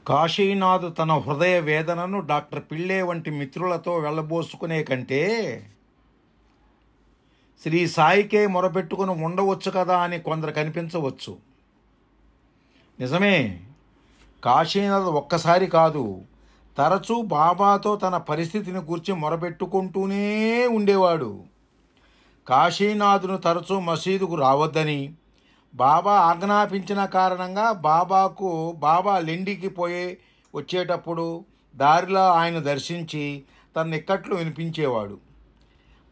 కాశీనాథ్ తన హృదయ వేదనను డాక్టర్ పిళ్ళే వంటి మిత్రులతో వెళ్ళబోసుకునే కంటే శ్రీ సాయికే మొరపెట్టుకుని ఉండవచ్చు కదా అని కొందరు కనిపించవచ్చు. నిజమే, కాశీనాథ్ ఒక్కసారి కాదు, తరచూ బాబాతో తన పరిస్థితిని గూర్చి మొరపెట్టుకుంటూనే ఉండేవాడు. కాశీనాథును తరచూ మసీదుకు రావద్దని బాబా ఆజ్ఞాపించిన కారణంగా బాబా లెండికి వచ్చేటప్పుడు దారిలో ఆయన దర్శించి తన ఇక్కట్లు వినిపించేవాడు.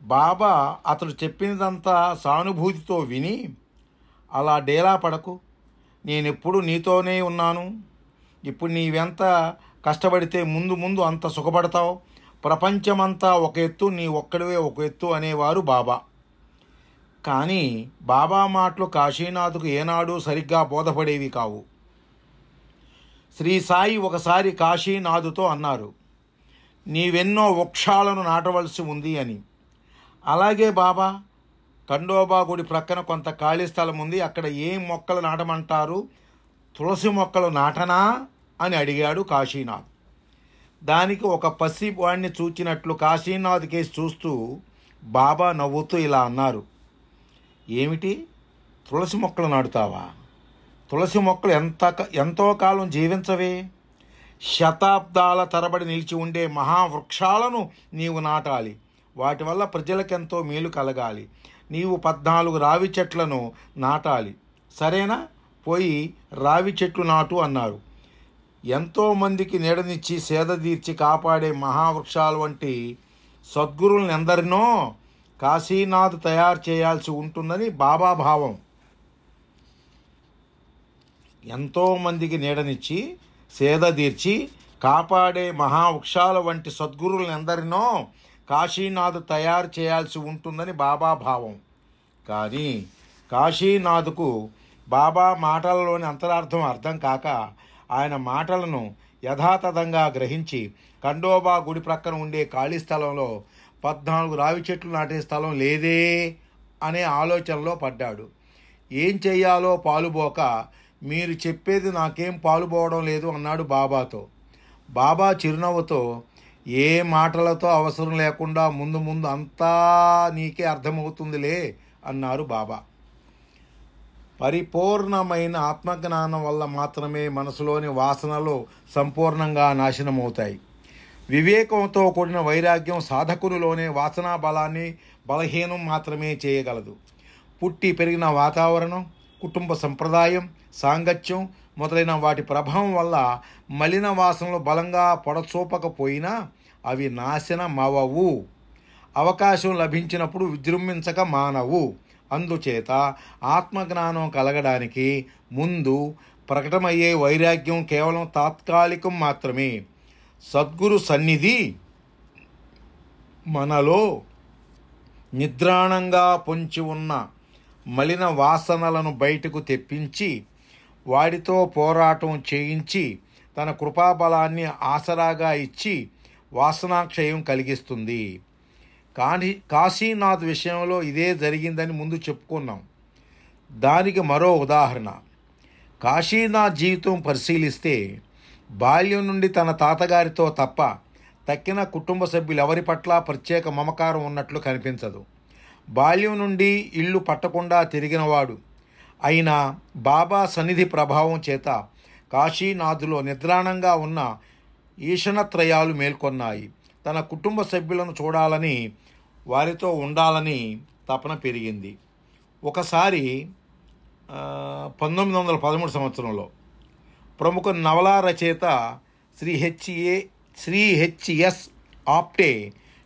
బాబా అతడు చెప్పినదంతా సానుభూతితో విని, అలా డేలా పడకు, నేనెప్పుడు నీతోనే ఉన్నాను, ఇప్పుడు నీవెంత కష్టపడితే ముందు అంత సుఖపడతావు, ప్రపంచమంతా ఒక ఎత్తు, నీ ఒక్కడివే ఒక ఎత్తు అనేవారు బాబా. కానీ బాబా మాటలు కాశీనాథ్కు ఏనాడు సరిగ్గా బోధపడేవి కావు. శ్రీ సాయి ఒకసారి కాశీనాథుతో అన్నారు, నీవెన్నో వృక్షాలను నాటవలసి ఉంది అని. అలాగే బాబా, ఖండోబా గుడి ప్రక్కన కొంత ఖాళీ స్థలం ఉంది, అక్కడ ఏం మొక్కలు నాటమంటారు, తులసి మొక్కలు నాటనా అని అడిగాడు కాశీనాథ్. దానికి ఒక పసివాణ్ణి చూచినట్లు కాశీనాథ్ కేసి చూస్తూ బాబా నవ్వుతూ ఇలా అన్నారు, ఏమిటి, తులసి మొక్కలు నాటుతావా? తులసి మొక్కలు ఎంతో కాలం జీవించవే, శతాబ్దాల తరబడి నిలిచి ఉండే మహావృక్షాలను నీవు నాటాలి, వాటి వల్ల ప్రజలకెంతో మేలు కలగాలి, నీవు 14 రావి చెట్లను నాటాలి, సరేనా, పోయి రావి చెట్లు నాటు అన్నారు. ఎంతోమందికి నీడనిచ్చి సేద తీర్చి కాపాడే మహావృక్షాలు వంటి సద్గురువులను ఎందరినో కాశీనాథ్ తయారు చేయాల్సి ఉంటుందని బాబా భావం. ఎంతోమందికి నీడనిచ్చి సేద తీర్చి కాపాడే మహావృక్షాల వంటి సద్గురువులను ఎందరినో కాశీనాథ్ తయారు చేయాల్సి ఉంటుందని బాబా భావం. కానీ కాశీనాథ్కు బాబా మాటలలోని అంతరార్థం అర్థం కాక ఆయన మాటలను యథాతథంగా గ్రహించి ఖండోబా గుడి ప్రక్కన ఉండే ఖాళీ స్థలంలో 14 రావి చెట్లు నాటే స్థలం లేదే అనే ఆలోచనలో పడ్డాడు. ఏం చెయ్యాలో పాలుపోక, మీరు చెప్పేది నాకేం పాలుపోవడం లేదు అన్నాడు బాబాతో. బాబా చిరునవ్వుతో, ఏ మాటలతో అవసరం లేకుండా ముందు అంతా నీకే అర్థమవుతుందిలే అన్నారు బాబా. పరిపూర్ణమైన ఆత్మజ్ఞానం వల్ల మాత్రమే మనసులోని వాసనలు సంపూర్ణంగా నాశనమవుతాయి. వివేకంతో కూడిన వైరాగ్యం సాధకునిలోనే వాసనా బలాన్ని బలహీనం మాత్రమే చేయగలదు. పుట్టి పెరిగిన వాతావరణం, కుటుంబ సంప్రదాయం, సాంగత్యం మొదలైన వాటి ప్రభావం వల్ల మలిన వాసనలు బలంగా పొడచూపకపోయినా అవి నాశనమవవు. అవకాశం లభించినప్పుడు విజృంభించక మానవు. అందుచేత ఆత్మజ్ఞానం కలగడానికి ముందు ప్రకటమయ్యే వైరాగ్యం కేవలం తాత్కాలికం మాత్రమే. సద్గురు సన్నిధి మనలో నిద్రాణంగా పొంచి ఉన్న మలిన వాసనలను బయటకు తెప్పించి వాటితో పోరాటం చేయించి తన కృపాబలాన్ని ఆసరాగా ఇచ్చి వాసనాక్షయం కలిగిస్తుంది. కాశీనాథ్ విషయంలో ఇదే జరిగిందని ముందు చెప్పుకున్నాం. దానికి మరో ఉదాహరణ, కాశీనాథ్ జీవితం పరిశీలిస్తే బాల్యం నుండి తన తాతగారితో తప్ప తక్కిన కుటుంబ సభ్యులు ఎవరి పట్ల ప్రత్యేక మమకారం ఉన్నట్లు కనిపించదు. బాల్యం నుండి ఇల్లు పట్టకుండా తిరిగినవాడు అయినా బాబా సన్నిధి ప్రభావం చేత కాశీనాథులో నిద్రాణంగా ఉన్న ఈషణత్రయాలు మేల్కొన్నాయి. తన కుటుంబ సభ్యులను చూడాలని, వారితో ఉండాలని తపన పెరిగింది. ఒకసారి 1913 సంవత్సరంలో ప్రముఖ నవలా రచయిత శ్రీ హెచ్ఎస్ ఆప్టే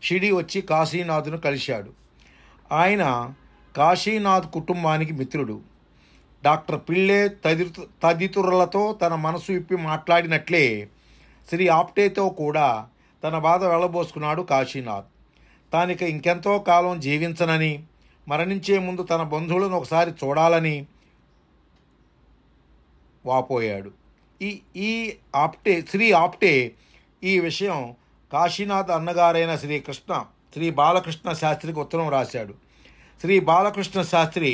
షిరిడి వచ్చి కాశీనాథ్ను కలిశాడు. ఆయన కాశీనాథ్ కుటుంబానికి మిత్రుడు. డాక్టర్ పిళ్ళే తదితరులతో తన మనసు విప్పి మాట్లాడినట్లే శ్రీ ఆప్టేతో కూడా తన బాధ వెళ్ళబోసుకున్నాడు కాశీనాథ్. తానిక ఇంకెంతో కాలం జీవించనని, మరణించే ముందు తన బంధువులను ఒకసారి చూడాలని వాపోయాడు. శ్రీ ఆప్టే ఈ విషయం కాశీనాథ్ అన్నగారైన శ్రీ బాలకృష్ణ శాస్త్రికి ఉత్తరం రాశాడు. శ్రీ బాలకృష్ణ శాస్త్రి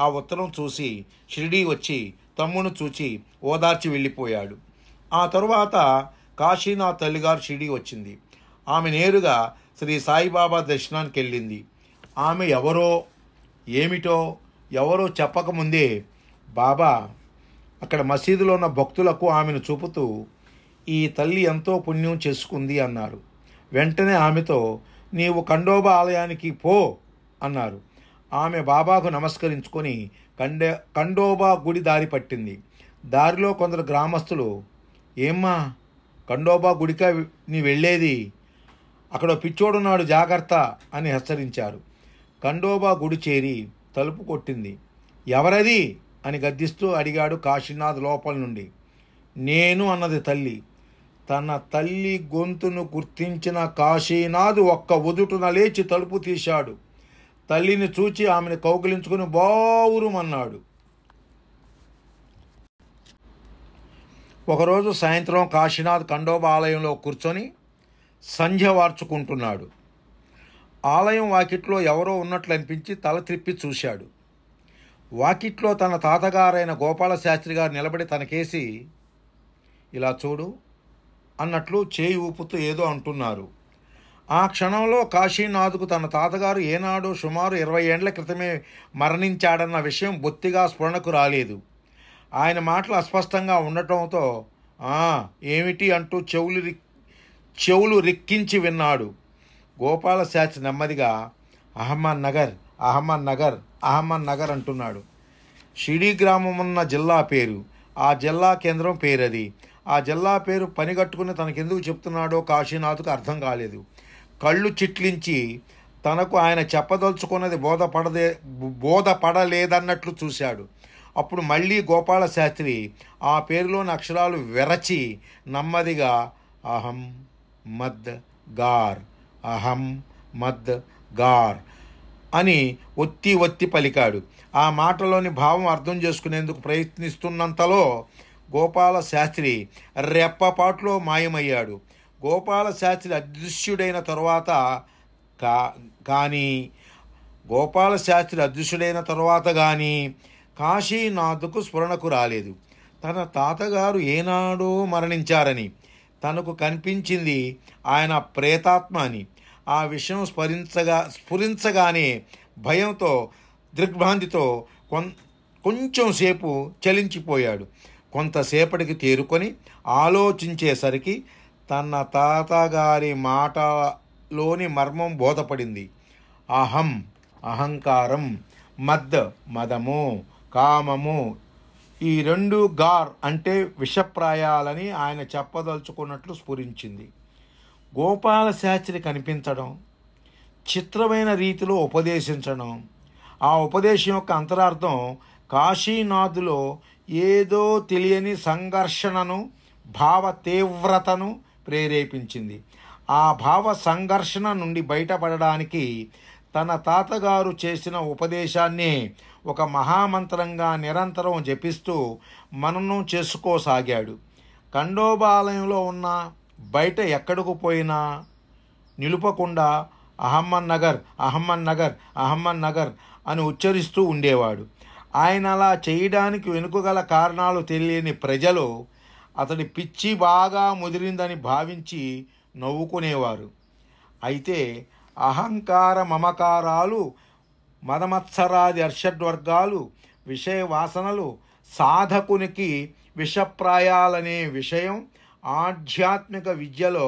ఆ ఉత్తరం చూసి షిరిడీ వచ్చి తమ్మును చూచి ఓదార్చి వెళ్ళిపోయాడు. ఆ తరువాత కాశీనాథ్ తల్లిగారు షిరిడి వచ్చింది. ఆమె నేరుగా శ్రీ సాయిబాబా దర్శనానికి వెళ్ళింది. ఆమె ఎవరో ఏమిటో ఎవరో చెప్పకముందే బాబా అక్కడ మసీదులో ఉన్న భక్తులకు ఆమెను చూపుతూ, ఈ తల్లి ఎంతో పుణ్యం చేసుకుంది అన్నారు. వెంటనే ఆమెతో, నీవు ఖండోబా ఆలయానికి పో అన్నారు. ఆమె బాబాకు నమస్కరించుకొని ఖండోబా గుడి దారి పట్టింది. దారిలో కొందరు గ్రామస్తులు, ఏమ్మా ఖండోబా గుడికా నీ వెళ్ళేది? అక్కడ పిచ్చోడున్నాడు, జాగ్రత్త అని హెచ్చరించారు. ఖండోబా గుడి చేరి తలుపు కొట్టింది. ఎవరది అని గద్దిస్తూ అడిగాడు కాశీనాథ్ లోపల నుండి. నేను అన్నది తల్లి. తన తల్లి గొంతును గుర్తించిన కాశీనాథ్ ఒక్క ఉదుటున లేచి తలుపు తీశాడు. తల్లిని చూచి ఆమెను కౌగిలించుకుని బావురుమన్నాడు. ఒకరోజు సాయంత్రం కాశీనాథ్ ఖండోబా ఆలయంలో కూర్చొని సంధ్య వార్చుకుంటున్నాడు. ఆలయం వాకిట్లో ఎవరో ఉన్నట్లు అనిపించి తల త్రిప్పి చూశాడు. వాకిట్లో తన తాతగారైన గోపాల శాస్త్రి గారు నిలబడి తనకేసి, ఇలా చూడు అన్నట్లు చేయి ఊపుతూ ఏదో అంటున్నారు. ఆ క్షణంలో కాశీనాథ్కు తన తాతగారు ఏనాడు సుమారు 20 ఏండ్ల క్రితమే మరణించాడన్న విషయం బొత్తిగా స్ఫురణకు రాలేదు. ఆయన మాటలు అస్పష్టంగా ఉండటంతో ఏమిటి అంటూ చెవులు రిక్కించి విన్నాడు. గోపాల శాస్త్రి నెమ్మదిగా అహ్మద్ నగర్ అంటున్నాడు. షిరిడి గ్రామం ఉన్న జిల్లా పేరు, ఆ జిల్లా కేంద్రం పేరది. ఆ జిల్లా పేరు పనిగట్టుకుని తనకెందుకు చెప్తున్నాడో కాశీనాథ్కు అర్థం కాలేదు. కళ్ళు చిట్లించి తనకు ఆయన చెప్పదలుచుకున్నది బోధపడలేదన్నట్లు చూశాడు. అప్పుడు మళ్ళీ గోపాల శాస్త్రి ఆ పేరులోని అక్షరాలు వెరచి నెమ్మదిగా అహం మద్ గార్ అని ఒత్తి పలికాడు. ఆ మాటలోని భావం అర్థం చేసుకునేందుకు ప్రయత్నిస్తున్నంతలో గోపాల శాస్త్రి రెప్పపాటులో మాయమయ్యాడు. గోపాల శాస్త్రి అదృశ్యుడైన తరువాత కానీ కాశీనాథ్కు స్ఫురణకు రాలేదు. తన తాతగారు ఏనాడో మరణించారని, తనకు కనిపించింది ఆయన ప్రేతాత్మ అని. ఆ విషయం స్ఫురించగానే భయంతో దిగ్భ్రాంతితో కొంచెం సేపు చలించిపోయాడు. కొంతసేపటికి తేరుకొని ఆలోచించేసరికి తన తాతగారి మాటలోని మర్మం బోధపడింది. అహంకారం, మదము, కామము, ఈ రెండు గార్ అంటే విషప్రాయాలని ఆయన చెప్పదలుచుకున్నట్లు స్ఫురించింది. గోపాల శాస్త్రి కనిపించడం, చిత్రమైన రీతిలో ఉపదేశించడం, ఆ ఉపదేశం యొక్క అంతరార్థం కాశీనాథులో ఏదో తెలియని సంఘర్షణను, భావ తీవ్రతను ప్రేరేపించింది. ఆ భావ సంఘర్షణ నుండి బయటపడడానికి తన తాతగారు చేసిన ఉపదేశాన్ని ఒక మహామంత్రంగా నిరంతరం జపిస్తూ మననం చేసుకోసాగాడు. ఖండోబా ఆలయంలో ఉన్న బయట ఎక్కడకు పోయినా నిలుపకుండా అహ్మద్ నగర్ అని ఉచ్చరిస్తూ ఉండేవాడు. ఆయన అలా చేయడానికి వెనుకగల కారణాలు తెలియని ప్రజలు అతడి పిచ్చి బాగా ముదిరిందని భావించి నవ్వుకునేవారు. అయితే అహంకార మమకారాలు, మదమత్సరాది అర్షడ్వర్గాలు, విషయ వాసనలు సాధకునికి విషప్రాయాలనే విషయం ఆధ్యాత్మిక విద్యలో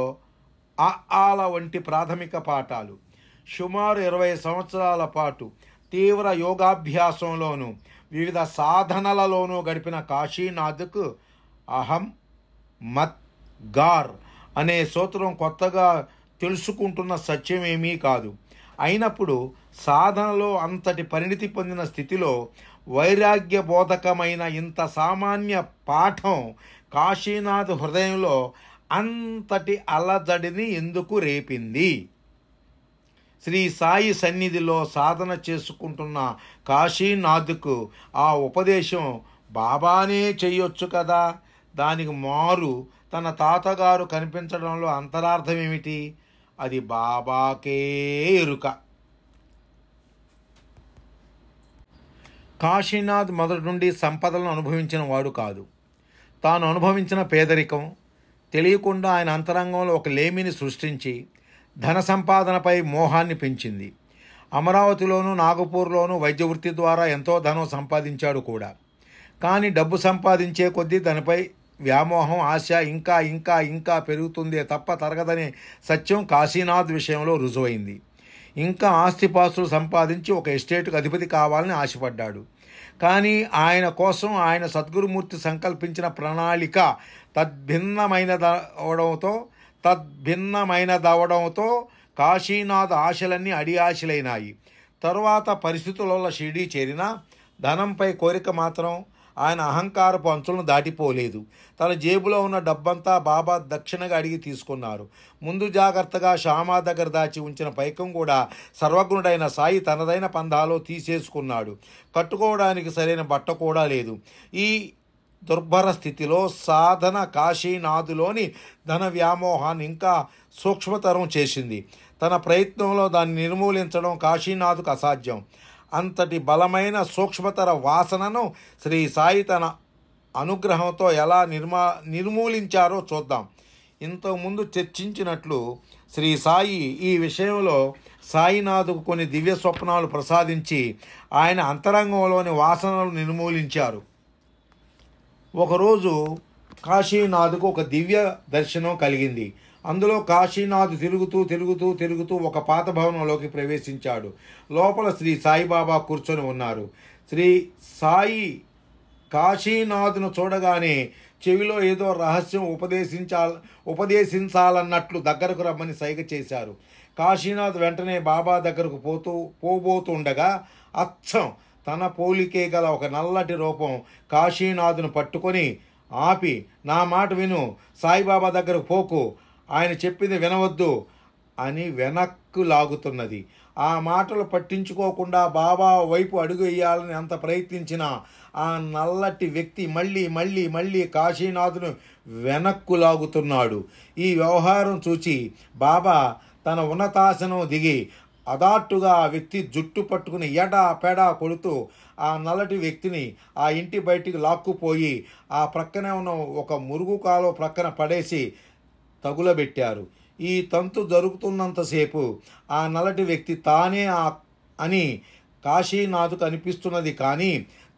ఆల వంటి ప్రాథమిక పాఠాలు. సుమారు 20 సంవత్సరాల పాటు తీవ్ర యోగాభ్యాసంలోనూ వివిధ సాధనలలోనూ గడిపిన కాశీనాథ్కు అహం మద్ గార్ అనే సూత్రం కొత్తగా తెలుసుకుంటున్న సత్యమేమీ కాదు. అయినప్పుడు సాధనలో అంతటి పరిణితి పొందిన స్థితిలో వైరాగ్య బోధకమైన ఇంత సామాన్య పాఠం కాశీనాథ్ హృదయంలో అంతటి అలజడిని ఎందుకు రేపింది? శ్రీ సాయి సన్నిధిలో సాధన చేసుకుంటున్న కాశీనాథ్కు ఆ ఉపదేశం బాబానే చెయ్యొచ్చు కదా. దానికి మారు తన తాతగారు కనిపించడంలో అంతరార్థం ఏమిటి? అది బాబాకే ఎరుక. కాశీనాథ్ మొదటి నుండి సంపదలను అనుభవించిన వాడు కాదు. తాను అనుభవించిన పేదరికం తెలియకుండా ఆయన అంతరంగంలో ఒక లేమిని సృష్టించి ధన సంపాదనపై మోహాన్ని పెంచింది. అమరావతిలోనూ నాగపూర్లోనూ వైద్య వృత్తి ద్వారా ఎంతో ధనం సంపాదించాడు కూడా. కానీ డబ్బు సంపాదించే కొద్దీ దానిపై వ్యామోహం, ఆశ ఇంకా ఇంకా ఇంకా పెరుగుతుందే తప్ప తరగదనే సత్యం కాశీనాథ్ విషయంలో రుజువైంది. ఇంకా ఆస్తిపాస్తులు సంపాదించి ఒక ఎస్టేట్కు అధిపతి కావాలని ఆశపడ్డాడు. కానీ ఆయన కోసం ఆయన సద్గురుమూర్తి సంకల్పించిన ప్రణాళిక తద్భిన్నమైనదవడంతో కాశీనాథ్ ఆశలన్నీ అడియాశలైనాయి. తరువాత పరిస్థితుల వల్ల షిరిడీ చేరినా ధనంపై కోరిక మాత్రం ఆయన అహంకారపు అంచులను దాటిపోలేదు. తన జేబులో ఉన్న డబ్బంతా బాబా దక్షిణగా అడిగి తీసుకున్నారు. ముందు జాగ్రత్తగా శ్యామా దగ్గర దాచి ఉంచిన పైకం కూడా సర్వజ్ఞుడైన సాయి తనదైన పందాలో తీసేసుకున్నాడు. కట్టుకోవడానికి సరైన బట్ట కూడా లేదు. ఈ దుర్భర స్థితిలో సాధన కాశీనాథులోని ధన వ్యామోహాన్ని ఇంకా సూక్ష్మతరం చేసింది. తన ప్రయత్నంలో దాన్ని నిర్మూలించడం కాశీనాథ్కు అసాధ్యం. అంతటి బలమైన సూక్ష్మతర వాసనను శ్రీ సాయి తన అనుగ్రహంతో ఎలా నిర్మూలించారో చూద్దాం. ఇంతకుముందు చర్చించినట్లు శ్రీ సాయి ఈ విషయంలో సాయినాథ్కు కొన్ని దివ్య స్వప్నాలు ప్రసాదించి ఆయన అంతరంగంలోని వాసనలు నిర్మూలించారు. ఒకరోజు కాశీనాథ్కు ఒక దివ్య దర్శనం కలిగింది. అందులో కాశీనాథ్ తిరుగుతూ ఒక పాత భవనంలోకి ప్రవేశించాడు. లోపల శ్రీ సాయిబాబా కూర్చొని ఉన్నారు. శ్రీ సాయి కాశీనాథ్ను చూడగానే చెవిలో ఏదో రహస్యం ఉపదేశించాలన్నట్లు దగ్గరకు రమ్మని సైగ చేశారు. కాశీనాథ్ వెంటనే బాబా దగ్గరకు పోబోతుండగా అచ్చం తన పోలికే గల ఒక నల్లటి రూపం కాశీనాథ్ను పట్టుకొని ఆపి, నా మాట విను, సాయిబాబా దగ్గరకు పోకు, ఆయన చెప్పింది వినవద్దు అని వెనక్కు లాగుతున్నది. ఆ మాటలు పట్టించుకోకుండా బాబా వైపు అడుగు వేయాలని ఎంత ప్రయత్నించినా ఆ నల్లటి వ్యక్తి మళ్ళీ కాశీనాథును వెనక్కు లాగుతున్నాడు. ఈ వ్యవహారం చూచి బాబా తన ఉన్నతాసనం దిగి అదాట్టుగా ఆ వ్యక్తి జుట్టు పట్టుకుని ఎడా పెడా కొడుతూ ఆ నల్లటి వ్యక్తిని ఆ ఇంటి బయటికి లాక్కుపోయి ఆ ప్రక్కనే ఉన్న ఒక మురుగు కాలువ ప్రక్కన పడేసి తగులబెట్టారు. ఈ తంతు జరుగుతున్నంతసేపు ఆ నల్లటి వ్యక్తి తానే అని కాశీనాథ్కు అనిపిస్తున్నది. కానీ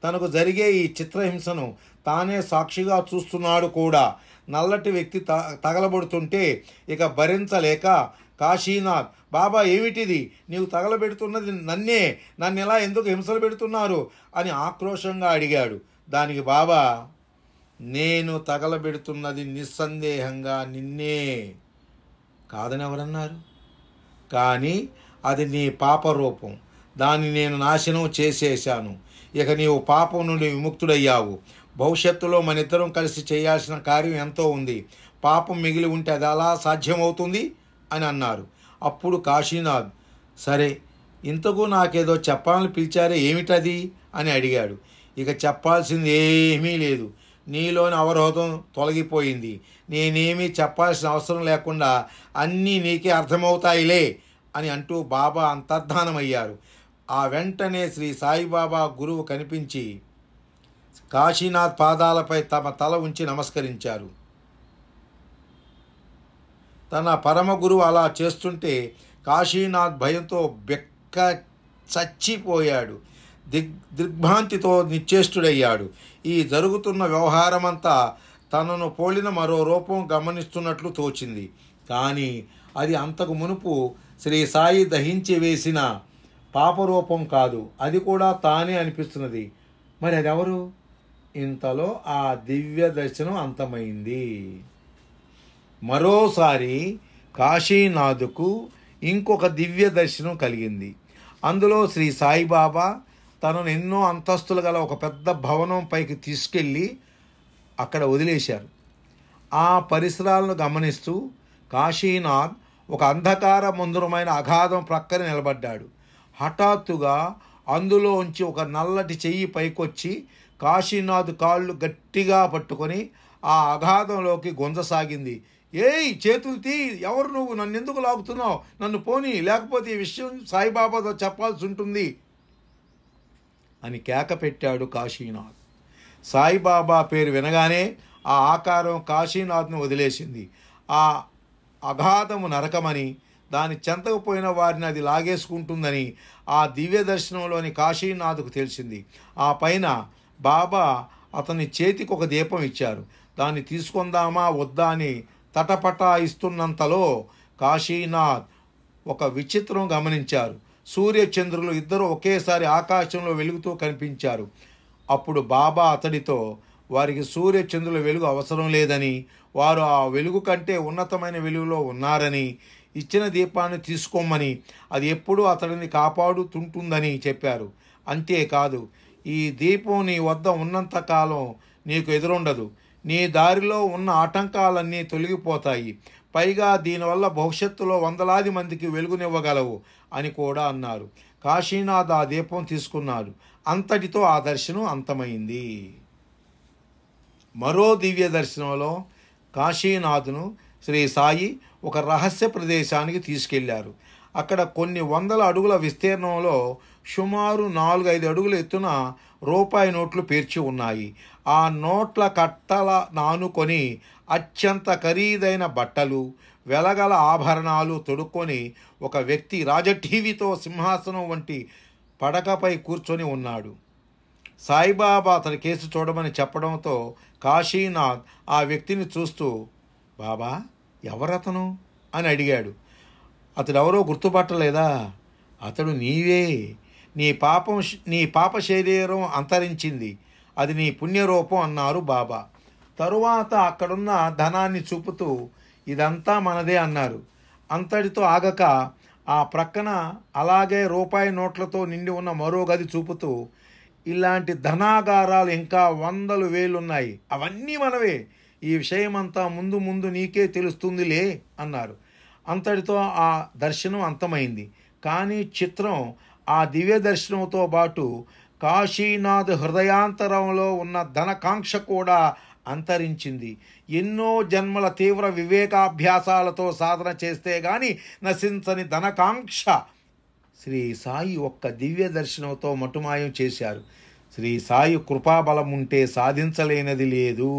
తనకు జరిగే ఈ చిత్రహింసను తానే సాక్షిగా చూస్తున్నాడు కూడా. నల్లటి వ్యక్తి తగలబడుతుంటే ఇక భరించలేక కాశీనాథ్, బాబా ఏమిటిది, నీవు తగలబెడుతున్నది నన్ను ఎలా ఎందుకు హింసలు పెడుతున్నారు అని ఆక్రోశంగా అడిగాడు. దానికి బాబా, నేను తగలబెడుతున్నది నిస్సందేహంగా నిన్నే కాదని ఎవరన్నారు? కానీ అది నీ పాపరూపం, దాన్ని నేను నాశనం చేసేశాను. ఇక నీవు పాపం నుండి విముక్తుడయ్యావు. భవిష్యత్తులో మన ఇద్దరం కలిసి చేయాల్సిన కార్యం ఎంతో ఉంది. పాపం మిగిలి ఉంటే అది అలా సాధ్యమవుతుంది అని అన్నారు. అప్పుడు కాశీనాథ్, సరే, ఇంతకు నాకేదో చెప్పాలని పిలిచారే, ఏమిటది అని అడిగాడు. ఇక చెప్పాల్సింది ఏమీ లేదు, నీలోని అవరోధం తొలగిపోయింది. నేనేమీ చెప్పాల్సిన అవసరం లేకుండా అన్నీ నీకే అర్థమవుతాయిలే అని అంటూ బాబా అంతర్ధానమయ్యారు. ఆ వెంటనే శ్రీ సాయిబాబా గురువు కనిపించి కాశీనాథ్ పాదాలపై తమ తల ఉంచి నమస్కరించారు. తన పరమ గురువు అలా చేస్తుంటే కాశీనాథ్ భయంతో చచ్చిపోయాడు. దిగ్భ్రాంతితో నిశ్చేష్టుడయ్యాడు. ఈ జరుగుతున్న వ్యవహారమంతా తనను పోలిన మరో రూపం గమనిస్తున్నట్లు తోచింది. కానీ అది అంతకు మునుపు శ్రీ సాయి దహించి వేసిన పాపరూపం కాదు, అది కూడా తానే అనిపిస్తున్నది. మరి అది ఎవరు? ఇంతలో ఆ దివ్య దర్శనం అంతమైంది. మరోసారి కాశీనాథ్కు ఇంకొక దివ్య దర్శనం కలిగింది. అందులో శ్రీ సాయిబాబా తనను ఎన్నో అంతస్తులు గల ఒక పెద్ద భవనం పైకి తీసుకెళ్ళి అక్కడ వదిలేశారు. ఆ పరిసరాలను గమనిస్తూ కాశీనాథ్ ఒక అంధకార మందురమైన అగాధం ప్రక్కన నిలబడ్డాడు. హఠాత్తుగా అందులోంచి ఒక నల్లటి చెయ్యి పైకొచ్చి కాశీనాథ్ కాళ్ళు గట్టిగా పట్టుకొని ఆ అగాధంలోకి గుంజసాగింది. ఏయ్, చేతులు తీ, ఎవరు నువ్వు, నన్ను ఎందుకు లాగుతున్నావు, నన్ను పోనీ, లేకపోతే ఈ విషయం సాయిబాబాతో చెప్పాల్సి ఉంటుంది అని కేక పెట్టాడు కాశీనాథ్. సాయిబాబా పేరు వినగానే ఆ ఆకారం కాశీనాథ్ను వదిలేసింది. ఆ అగాధము నరకమని, దాని చెంతకపోయిన వారిని అది లాగేసుకుంటుందని ఆ దివ్య దర్శనంలోని కాశీనాథ్కు తెలిసింది. ఆ పైన బాబా అతని చేతికి ఒక దీపం ఇచ్చారు. దాన్ని తీసుకుందామా వద్దా అని తటపటాయిస్తున్నంతలో కాశీనాథ్ ఒక విచిత్రం గమనించారు. సూర్యచంద్రులు ఇద్దరు ఒకేసారి ఆకాశంలో వెలుగుతూ కనిపించారు. అప్పుడు బాబా అతడితో, వారికి సూర్యచంద్రుల వెలుగు అవసరం లేదని, వారు ఆ వెలుగు కంటే ఉన్నతమైన వెలుగులో ఉన్నారని, ఇచ్చిన దీపాన్ని తీసుకోమని, అది ఎప్పుడూ అతడిని కాపాడుతుంటుందని చెప్పారు. అంతేకాదు, ఈ దీపం నీ వద్ద ఉన్నంతకాలం నీకు ఎదురుండదు. నీ దారిలో ఉన్న ఆటంకాలన్నీ తొలగిపోతాయి. పైగా దీనివల్ల భవిష్యత్తులో వందలాది మందికి వెలుగునివ్వగలవు అని కూడా అన్నారు. కాశీనాథ్ ఆ దీపం తీసుకున్నాడు. అంతటితో ఆ దర్శనం అంతమైంది. మరో దివ్య దర్శనంలో కాశీనాథ్ను శ్రీ సాయి ఒక రహస్య ప్రదేశానికి తీసుకెళ్లారు. అక్కడ కొన్ని వందల అడుగుల విస్తీర్ణంలో సుమారు 4-5 అడుగుల ఎత్తున రూపాయి నోట్లు పేర్చి ఉన్నాయి. ఆ నోట్ల కట్టల నానుకొని అత్యంత ఖరీదైన బట్టలు, వెలగల ఆభరణాలు తొడుక్కొని ఒక వ్యక్తి రాజఠీవితో సింహాసనం వంటి పడకపై కూర్చొని ఉన్నాడు. సాయిబాబా అతని కేసు చూడమని చెప్పడంతో కాశీనాథ్ ఆ వ్యక్తిని చూస్తూ, బాబా, ఎవరతను అని అడిగాడు. అతడెవరో గుర్తుపట్టలేదా? అతడు నీవే. నీ పాప శరీరం అంతరించింది, అది నీ పుణ్యరూపం అన్నారు బాబా. తరువాత అక్కడున్న ధనాన్ని చూపుతూ, ఇదంతా మనదే అన్నారు. అంతటితో ఆగక ఆ ప్రక్కన అలాగే రూపాయి నోట్లతో నిండి ఉన్న మరో గది చూపుతూ, ఇలాంటి ధనాగారాలు ఇంకా 100,000 ఉన్నాయి, అవన్నీ మనవే. ఈ విషయమంతా ముందు ముందు నీకే తెలుస్తుందిలే అన్నారు. అంతటితో ఆ దర్శనం అంతమైంది. కానీ చిత్రం, ఆ దివ్య దర్శనంతో పాటు కాశీనాథ్ హృదయాంతరంలో ఉన్న ధనకాంక్ష కూడా అంతరించింది. ఎన్నో జన్మల తీవ్ర వివేకాభ్యాసాలతో సాధన చేస్తే గాని నశించని ధనకాంక్ష శ్రీ సాయి ఒక్క దివ్య దర్శనంతో మటుమాయం చేశారు. శ్రీ సాయి కృపాబలం ఉంటే సాధించలేనిది లేదు.